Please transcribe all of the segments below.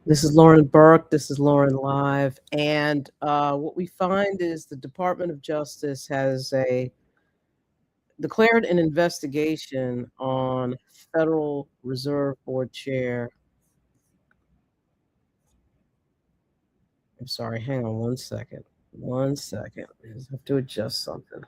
This is Lauren Burke. This is Lauren Live. And what we find is the Department of Justice has declared an investigation on Federal Reserve Board Chair. I'm sorry, hang on one second. One second. I just have to adjust something.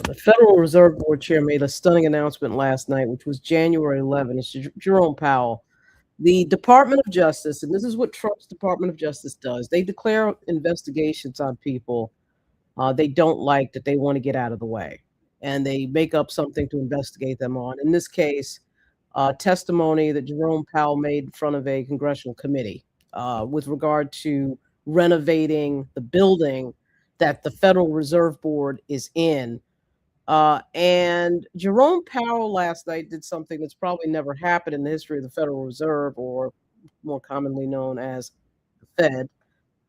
The Federal Reserve Board Chair made a stunning announcement last night, which was January 11th. It's Jerome Powell. The Department of Justice, and this is what Trump's Department of Justice does, they declare investigations on people they don't like that they want to get out of the way. And they make up something to investigate them on. In this case, testimony that Jerome Powell made in front of a congressional committee with regard to renovating the building that the Federal Reserve Board is in. And Jerome Powell last night did something that's probably never happened in the history of the Federal Reserve, or more commonly known as the Fed.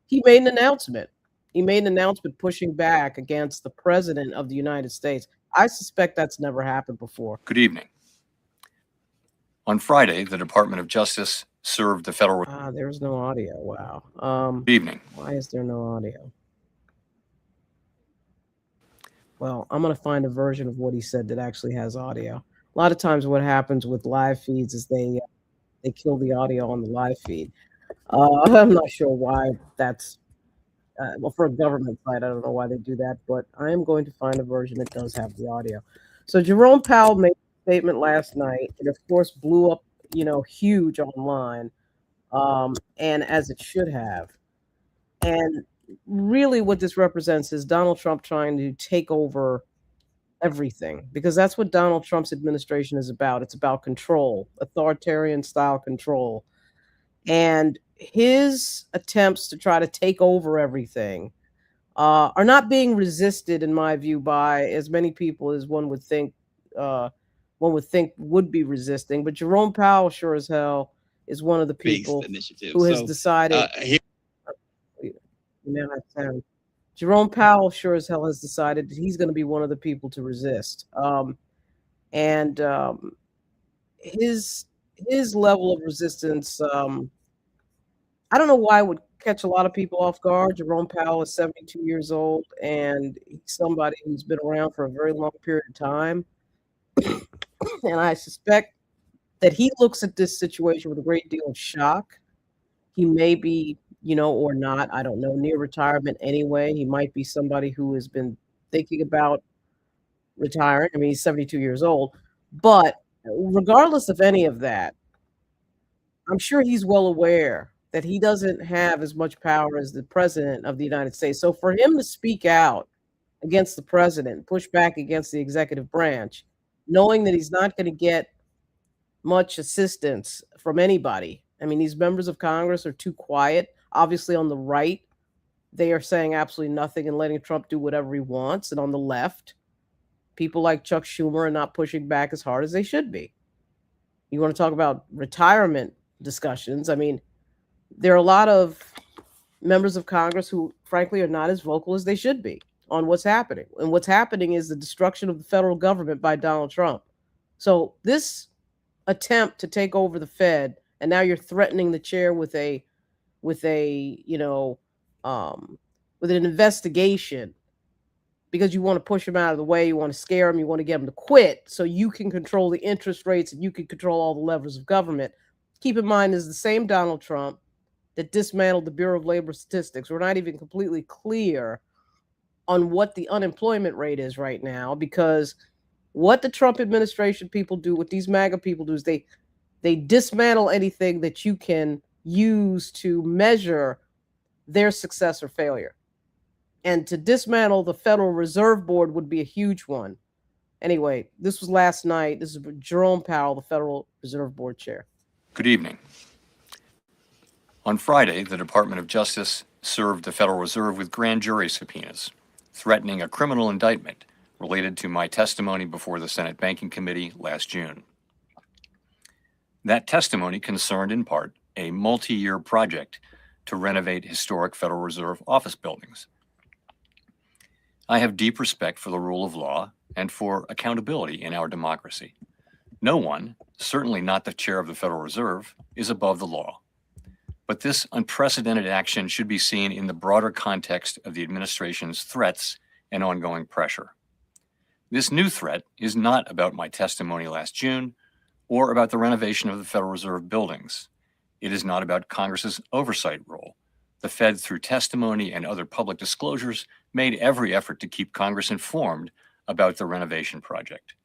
He made an announcement. He made an announcement pushing back against the President of the United States. I suspect that's never happened before. Good evening. On Friday, the Department of Justice served the federal... There's no audio. Wow. Good evening. Why is there no audio? Well, I'm going to find a version of what he said that actually has audio. A lot of times what happens with live feeds is they kill the audio on the live feed. I'm not sure why that's... well, for a government site, I don't know why they do that, but I am going to find a version that does have the audio. So Jerome Powell made a statement last night. It, of course, blew up, huge online, and as it should have. And really what this represents is Donald Trump trying to take over everything, because that's what Donald Trump's administration is about. It's about control, authoritarian style control. And his attempts to try to take over everything are not being resisted, in my view, by as many people as one would think would be resisting. But Jerome Powell sure as hell is one of the people who has decided. Jerome Powell sure as hell has decided that he's going to be one of the people to resist. His level of resistance, I don't know why it would catch a lot of people off guard. Jerome Powell is 72 years old, and he's somebody who's been around for a very long period of time. And I suspect that he looks at this situation with a great deal of shock. He may be, or not, I don't know, near retirement anyway. He might be somebody who has been thinking about retiring. I mean, he's 72 years old. But regardless of any of that, I'm sure he's well aware that he doesn't have as much power as the President of the United States. So for him to speak out against the president, push back against the executive branch, knowing that he's not going to get much assistance from anybody. I mean, these members of Congress are too quiet. Obviously, on the right, they are saying absolutely nothing and letting Trump do whatever he wants. And on the left, people like Chuck Schumer are not pushing back as hard as they should be. You want to talk about retirement discussions? I mean, there are a lot of members of Congress who, frankly, are not as vocal as they should be on what's happening. And what's happening is the destruction of the federal government by Donald Trump. So this attempt to take over the Fed, and now you're threatening the chair with an investigation because you want to push him out of the way, you want to scare him, you want to get him to quit so you can control the interest rates and you can control all the levers of government. Keep in mind, is the same Donald Trump that dismantled the Bureau of Labor Statistics. We're not even completely clear on what the unemployment rate is right now, because what the Trump administration people do, what these MAGA people do, is they dismantle anything that you can use to measure their success or failure. And to dismantle the Federal Reserve Board would be a huge one. Anyway, this was last night. This is Jerome Powell, the Federal Reserve Board chair. Good evening. On Friday, the Department of Justice served the Federal Reserve with grand jury subpoenas, threatening a criminal indictment related to my testimony before the Senate Banking Committee last June. That testimony concerned, in part, a multi-year project to renovate historic Federal Reserve office buildings. I have deep respect for the rule of law and for accountability in our democracy. No one, certainly not the chair of the Federal Reserve, is above the law. But this unprecedented action should be seen in the broader context of the administration's threats and ongoing pressure. This new threat is not about my testimony last June or about the renovation of the Federal Reserve buildings. It is not about Congress's oversight role. The Fed, through testimony and other public disclosures, made every effort to keep Congress informed about the renovation project.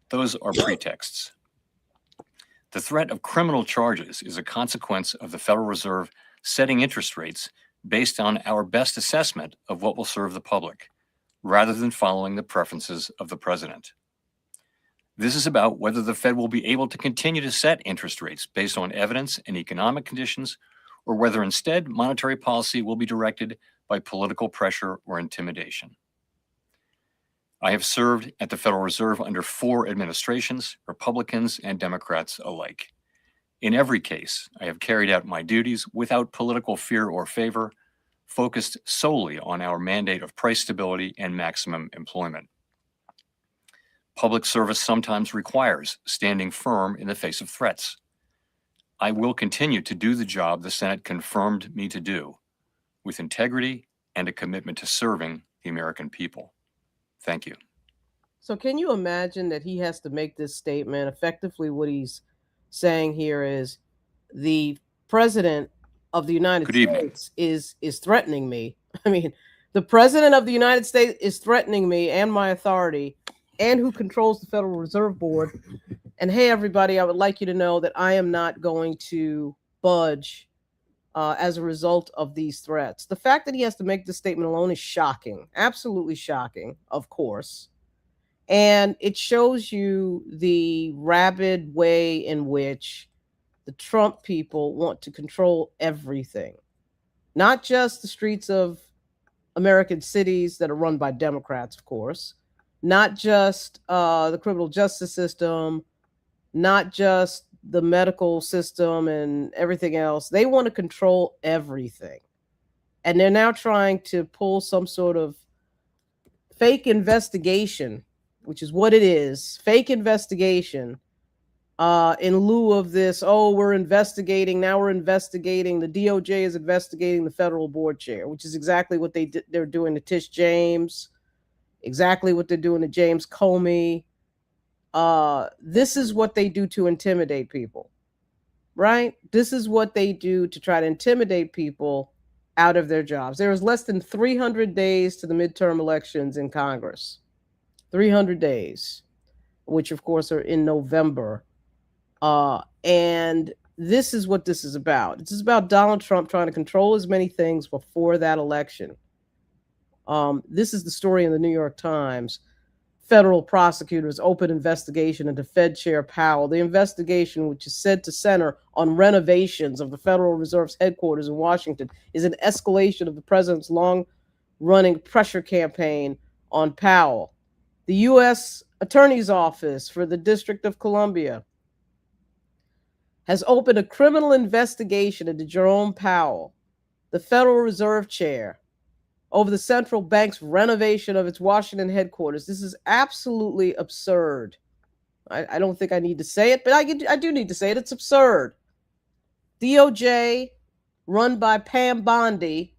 Those are pretexts. The threat of criminal charges is a consequence of the Federal Reserve setting interest rates based on our best assessment of what will serve the public, rather than following the preferences of the president. This is about whether the Fed will be able to continue to set interest rates based on evidence and economic conditions, or whether instead monetary policy will be directed by political pressure or intimidation. I have served at the Federal Reserve under 4 administrations, Republicans and Democrats alike. In every case, I have carried out my duties without political fear or favor, focused solely on our mandate of price stability and maximum employment. Public service sometimes requires standing firm in the face of threats. I will continue to do the job the Senate confirmed me to do, with integrity and a commitment to serving the American people. Thank you. So can you imagine that he has to make this statement? Effectively, what he's saying here is the president of the United States is threatening me. I mean, the president of the United States is threatening me and my authority, and who controls the Federal Reserve Board. And hey, everybody, I would like you to know that I am not going to budge as a result of these threats. The fact that he has to make this statement alone is shocking, absolutely shocking, of course. And it shows you the rabid way in which the Trump people want to control everything, not just the streets of American cities that are run by Democrats, of course, not just the criminal justice system, not just the medical system and everything else. They want to control everything. And they're now trying to pull some sort of fake investigation, which is what it is, fake investigation, in lieu of this, we're investigating, now we're investigating, the DOJ is investigating the federal board chair, which is exactly what they're doing to Tish James, exactly what they're doing to James Comey. This is what they do to intimidate people, right? This is what they do to try to intimidate people out of their jobs. There is less than 300 days to the midterm elections in Congress. 300 days, which of course are in November. And this is what this is about. This is about Donald Trump trying to control as many things before that election. This is the story in the New York Times. Federal prosecutors open investigation into Fed Chair Powell. The investigation, which is said to center on renovations of the Federal Reserve's headquarters in Washington, is an escalation of the president's long-running pressure campaign on Powell. The U.S. Attorney's Office for the District of Columbia has opened a criminal investigation into Jerome Powell, the Federal Reserve Chair, over the central bank's renovation of its Washington headquarters. This is absolutely absurd. I don't think I need to say it, but I do need to say it. It's absurd. DOJ, run by Pam Bondi,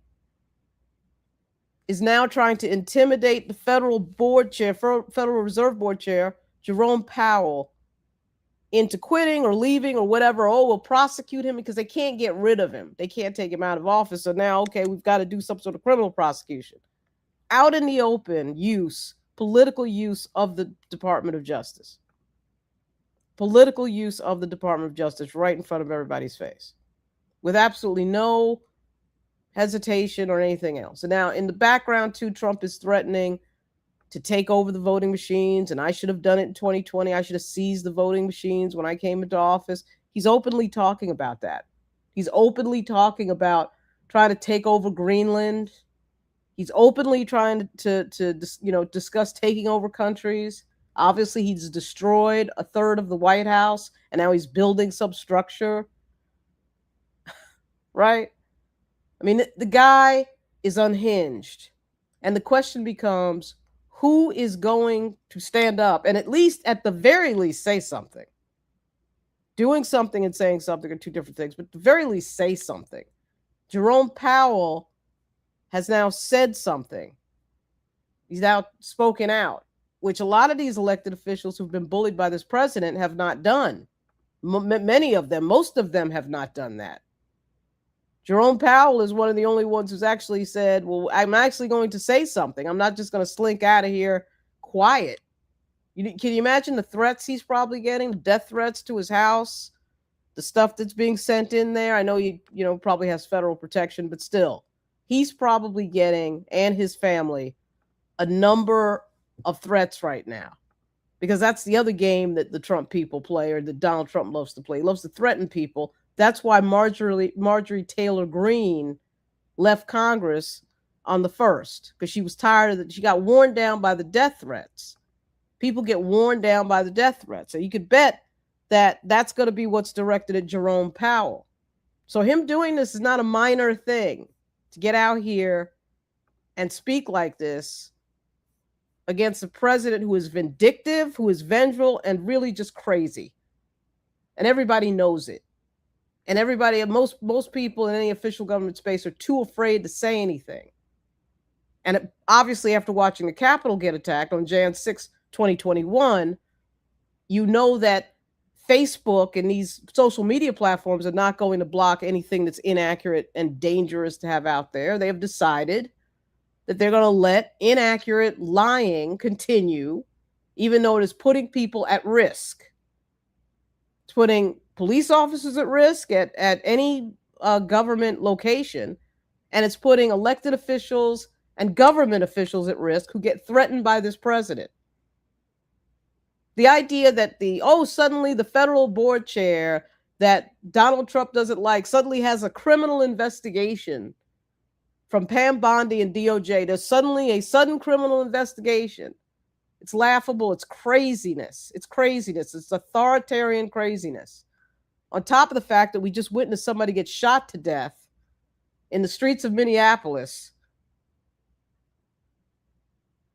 is now trying to intimidate the Federal Reserve Board Chair, Jerome Powell, into quitting or leaving or whatever. We'll prosecute him because they can't get rid of him. They can't take him out of office. So now, okay, we've got to do some sort of criminal prosecution. Out in the open political use of the Department of Justice. Political use of the Department of Justice right in front of everybody's face, with absolutely no hesitation or anything else. And now in the background too, Trump is threatening to take over the voting machines, and I should have done it in 2020. I should have seized the voting machines when I came into office. He's openly talking about that. He's openly talking about trying to take over Greenland. He's openly trying to discuss taking over countries. Obviously, he's destroyed a third of the White House, and now he's building some structure. Right? I mean, the guy is unhinged. And the question becomes, who is going to stand up and at the very least, say something. Doing something and saying something are two different things, but at the very least, say something. Jerome Powell has now said something. He's now spoken out, which a lot of these elected officials who've been bullied by this president have not done. Many of them, most of them have not done that. Jerome Powell is one of the only ones who's actually said, well, I'm actually going to say something. I'm not just going to slink out of here quiet. Can you imagine the threats he's probably getting, death threats to his house, the stuff that's being sent in there? I know he probably has federal protection, but still, he's probably getting, and his family, a number of threats right now, because that's the other game that the Trump people play, or that Donald Trump loves to play. He loves to threaten people. That's why Marjorie Taylor Greene left Congress on the 1st, because she was tired of it. She got worn down by the death threats. People get worn down by the death threats. So you could bet that that's going to be what's directed at Jerome Powell. So him doing this is not a minor thing, to get out here and speak like this against a president who is vindictive, who is vengeful, and really just crazy. And everybody knows it. And everybody, most people in any official government space are too afraid to say anything. And obviously, after watching the Capitol get attacked on Jan 6, 2021, you know that Facebook and these social media platforms are not going to block anything that's inaccurate and dangerous to have out there. They have decided that they're going to let inaccurate lying continue, even though it is putting people at risk. It's putting police officers at risk at any government location, and it's putting elected officials and government officials at risk who get threatened by this president. The idea that suddenly the federal board chair that Donald Trump doesn't like suddenly has a criminal investigation from Pam Bondi and DOJ. There's suddenly a sudden criminal investigation. It's laughable. It's craziness. It's craziness. It's authoritarian craziness. On top of the fact that we just witnessed somebody get shot to death in the streets of Minneapolis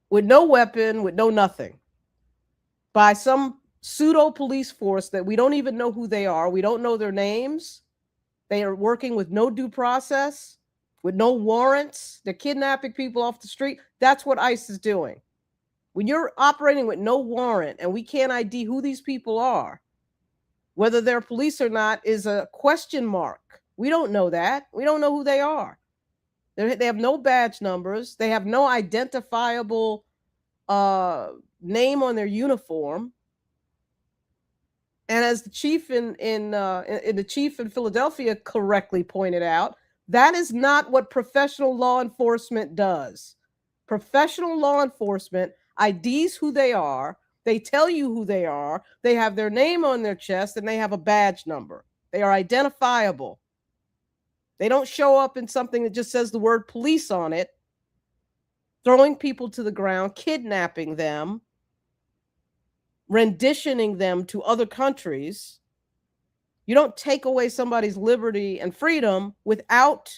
with no weapon, with no nothing, by some pseudo police force that we don't even know who they are. We don't know their names. They are working with no due process, with no warrants. They're kidnapping people off the street. That's what ICE is doing. When you're operating with no warrant and we can't ID who these people are, whether they're police or not is a question mark. We don't know that. We don't know who they are. They have no badge numbers. They have no identifiable name on their uniform. And as the chief in Philadelphia correctly pointed out, that is not what professional law enforcement does. Professional law enforcement IDs who they are. They tell you who they are. They have their name on their chest and they have a badge number. They are identifiable. They don't show up in something that just says the word police on it, throwing people to the ground, kidnapping them, renditioning them to other countries. You don't take away somebody's liberty and freedom without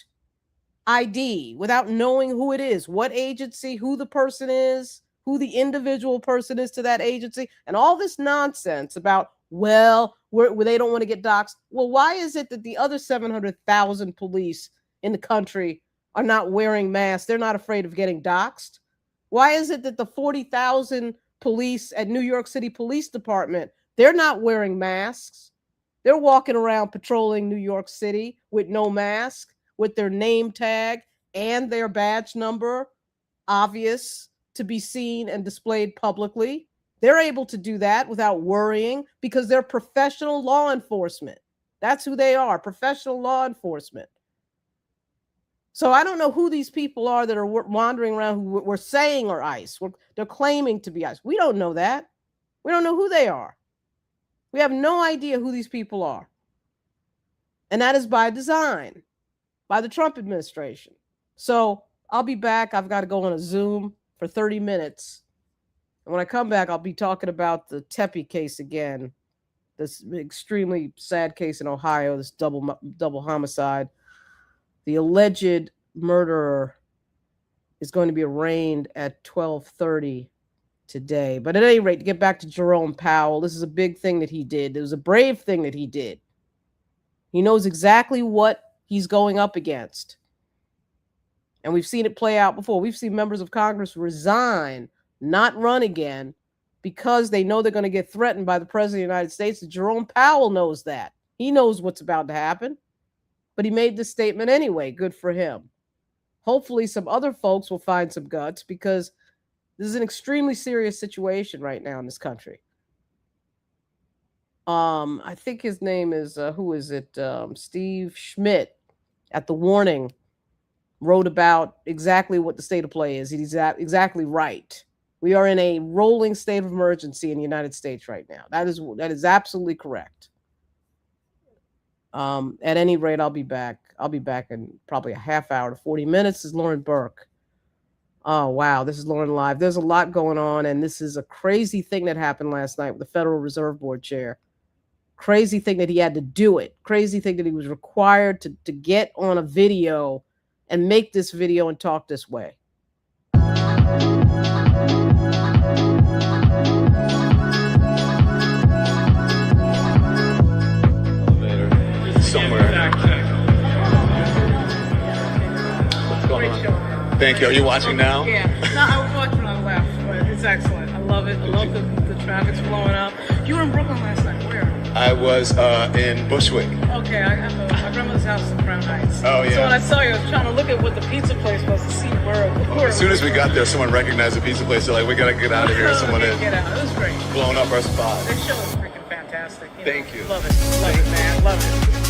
ID, without knowing who it is, what agency, who the person is, who the individual person is to that agency, and all this nonsense about, where they don't want to get doxxed. Well, why is it that the other 700,000 police in the country are not wearing masks? They're not afraid of getting doxxed. Why is it that the 40,000 police at New York City Police Department, they're not wearing masks? They're walking around patrolling New York City with no mask, with their name tag and their badge number obvious to be seen and displayed publicly. They're able to do that without worrying because they're professional law enforcement. That's who they are, professional law enforcement. So I don't know who these people are that are wandering around who we're saying are ICE. They're claiming to be ICE. We don't know that. We don't know who they are. We have no idea who these people are. And that is by design, by the Trump administration. So I'll be back. I've got to go on a Zoom for 30 minutes. And when I come back, I'll be talking about the Tepe case again, this extremely sad case in Ohio, this double homicide. The alleged murderer is going to be arraigned at 12:30 today. But at any rate, to get back to Jerome Powell, this is a big thing that he did. It was a brave thing that he did. He knows exactly what he's going up against. And we've seen it play out before. We've seen members of Congress resign, not run again, because they know they're going to get threatened by the President of the United States. And Jerome Powell knows that. He knows what's about to happen. But he made this statement anyway. Good for him. Hopefully some other folks will find some guts, because this is an extremely serious situation right now in this country. I think his name is, who is it? Steve Schmidt at The Warning wrote about exactly what the state of play is. He's exactly right. We are in a rolling state of emergency in the United States right now. That is absolutely correct. At any rate, I'll be back. I'll be back in probably a half hour to 40 minutes. This is Lauren Burke. Oh, wow. This is Lauren Live. There's a lot going on, and this is a crazy thing that happened last night with the Federal Reserve Board chair. Crazy thing that he had to do it. Crazy thing that he was required to get on a video and make this video and talk this way. Somewhere. What's going on? Thank you. Are you watching now? Yeah. No, I was watching when I left, but it's excellent. I love it. I love the traffic's blowing up. You were in Brooklyn last night. Where? I was in Bushwick. Okay, my grandmother's house is in Crown Heights. Oh, yeah. So when I saw you, I was trying to look at what the pizza place was to see where As soon as we got there, someone recognized the pizza place. They're like, we got to get out of here. Someone had get out. It was great. blown up our spot. This show is freaking fantastic. Thank you. Love it. Love it, man. Love it.